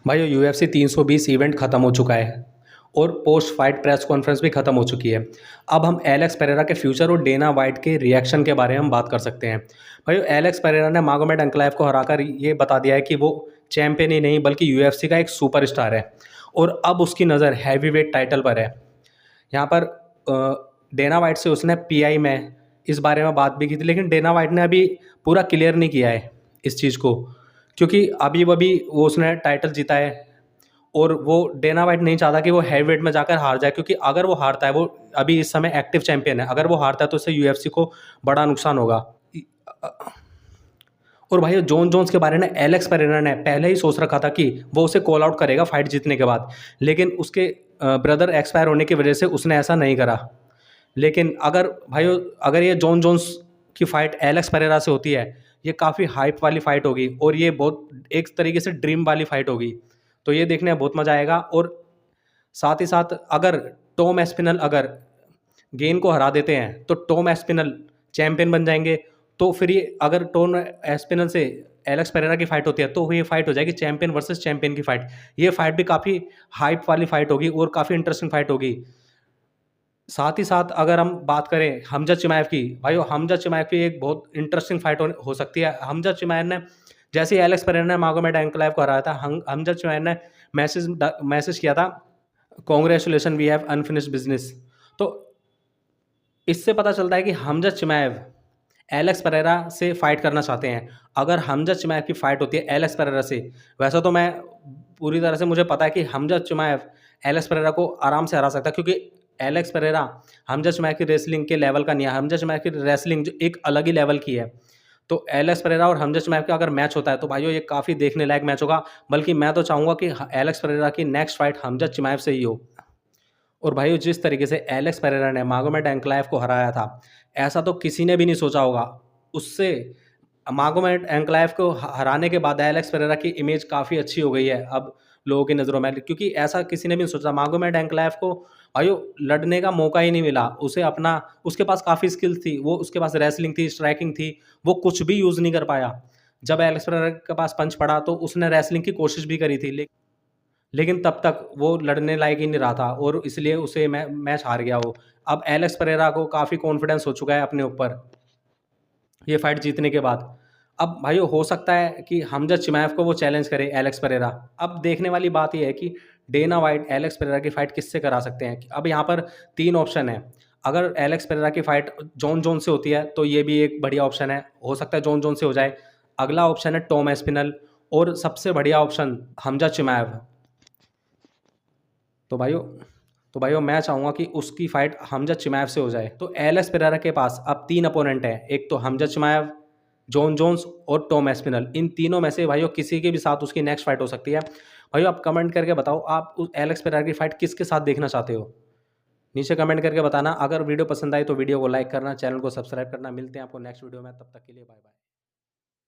भाई UFC 320 event ख़त्म हो चुका है और पोस्ट फाइट प्रेस कॉन्फ्रेंस भी ख़त्म हो चुकी है। अब हम एलेक्स पेरेरा के फ्यूचर और डेना वाइट के रिएक्शन के बारे में हम बात कर सकते हैं। भाई एलेक्स पेरेरा ने मागोमेड अनकलाएव को हराकर ये बता दिया है कि वो चैंपियन ही नहीं बल्कि UFC का एक सुपरस्टार है और अब उसकी नज़र हैवीवेट टाइटल पर है। यहाँ पर डेना वाइट से उसने पीआई में इस बारे में बात भी की थी, लेकिन डेना वाइट ने अभी पूरा क्लियर नहीं किया है इस चीज़ को, क्योंकि अभी वो उसने टाइटल जीता है और वो डेना वाइट नहीं चाहता कि वो हैवीवेट में जाकर हार जाए, क्योंकि अगर वो हारता है, वो अभी इस समय एक्टिव चैंपियन है, अगर वो हारता है तो उससे यूएफसी को बड़ा नुकसान होगा। और भाई जॉन जोन्स के बारे में एलेक्स पेरेरा ने पहले ही सोच रखा था कि वो उसे कॉल आउट करेगा फाइट जीतने के बाद, लेकिन उसके ब्रदर एक्सपायर होने की वजह से उसने ऐसा नहीं करा। लेकिन अगर ये जॉन जोन्स की फ़ाइट एलेक्स पेरेरा से होती है, ये काफ़ी हाइप वाली फ़ाइट होगी और ये बहुत एक तरीके से ड्रीम वाली फ़ाइट होगी। तो ये देखने में बहुत मज़ा आएगा। और साथ ही साथ अगर टॉम एस्पिनल अगर गेन को हरा देते हैं तो टॉम एस्पिनल चैंपियन बन जाएंगे। तो फिर ये अगर टॉम एस्पिनल से एलेक्स पेरेरा की फ़ाइट होती है तो ये फ़ाइट हो जाएगी चैंपियन वर्सेस चैंपियन की फ़ाइट। ये फ़ाइट भी काफ़ी हाइप वाली फ़ाइट होगी और काफ़ी इंटरेस्टिंग फ़ाइट होगी। साथ ही साथ अगर हम बात करें हमजा चिमाएव की, भाई हमजा चिमाएव की एक बहुत इंटरेस्टिंग फाइट हो सकती है। हमजा चिमाएव ने जैसे ही एलेक्स पेरेरा ने मागोमेड अनकलाएव को हराया था, हमजा चिमाएव ने मैसेज किया था, congratulation we have unfinished business. तो इससे पता चलता है कि हमजा चिमाएव एलेक्स पेरेरा से फाइट करना चाहते हैं। अगर हमजा चिमाएव की फाइट होती है एलेक्स पेरेरा से, वैसे तो मैं पूरी तरह से मुझे पता है कि हमजा चिमाएव एलेक्स पेरेरा को आराम से हरा सकता है, क्योंकि एलेक्स पेरेरा हमजा चिमाएव की रेसलिंग के लेवल का नहीं है। हमजा चिमाएव की रेसलिंग जो एक अलग ही लेवल की है। तो एलेक्स पेरेरा और हमजा चिमाएव का अगर मैच होता है तो भाइयों ये काफ़ी देखने लायक मैच होगा। बल्कि मैं तो चाहूँगा कि एलेक्स पेरेरा की नेक्स्ट फाइट हमजा चिमाएव से ही हो। और भाइयों जिस तरीके से एलेक्स पेरेरा ने मागोमेड एंक्लाइव को हराया था, ऐसा तो किसी ने भी नहीं सोचा होगा। उससे मागोमेड एंक्लाइव को हराने के बाद एलेक्स पेरेरा की इमेज काफ़ी अच्छी हो गई है अब लोगों की नज़रों में, क्योंकि ऐसा किसी ने भी नहीं सोचा। मागोमेड एंक्लाइव को भाइयों लड़ने का मौका ही नहीं मिला। उसके पास काफ़ी स्किल्स थी, वो उसके पास रेसलिंग थी, स्ट्राइकिंग थी, वो कुछ भी यूज़ नहीं कर पाया। जब एलेक्स पेरेरा के पास पंच पड़ा तो उसने रेसलिंग की कोशिश भी करी थी, लेकिन तब तक वो लड़ने लायक ही नहीं रहा था और इसलिए उसे मैच हार गया वो। अब एलेक्स पेरेरा को काफ़ी कॉन्फिडेंस हो चुका है अपने ऊपर ये फाइट जीतने के बाद। अब भाइयों हो सकता है कि हमजा चिमाएव को वो चैलेंज करे एलेक्स पेरेरा। अब देखने वाली बात ये है कि डेना वाइट एलेक्स पेरेरा की फाइट किससे करा सकते हैं। अब यहाँ पर 3 ऑप्शन है। अगर एलेक्स पेरेरा की फाइट जॉन जोन्स से होती है तो ये भी एक बढ़िया ऑप्शन है, हो सकता है जॉन जोन्स से हो जाए। अगला ऑप्शन है टॉम एस्पिनल और सबसे बढ़िया ऑप्शन हमजा चिमाएव। तो भाइयों मैं चाहूँगा कि उसकी फाइट हमजा चिमाएव से हो जाए। तो एलेक्स पेरेरा के पास अब 3 अपोनेंट हैं, एक तो हमजा चिमाएव, जॉन जोन्स और टॉम एस्पिनल। इन तीनों में से भाइयों किसी के भी साथ उसकी नेक्स्ट फाइट हो सकती है। भाइयों आप कमेंट करके बताओ, आप उस एलेक्स पेरेरा की फाइट किसके साथ देखना चाहते हो? नीचे कमेंट करके बताना। अगर वीडियो पसंद आई तो वीडियो को लाइक करना, चैनल को सब्सक्राइब करना। मिलते हैं आपको नेक्स्ट वीडियो में, तब तक के लिए बाय बाय।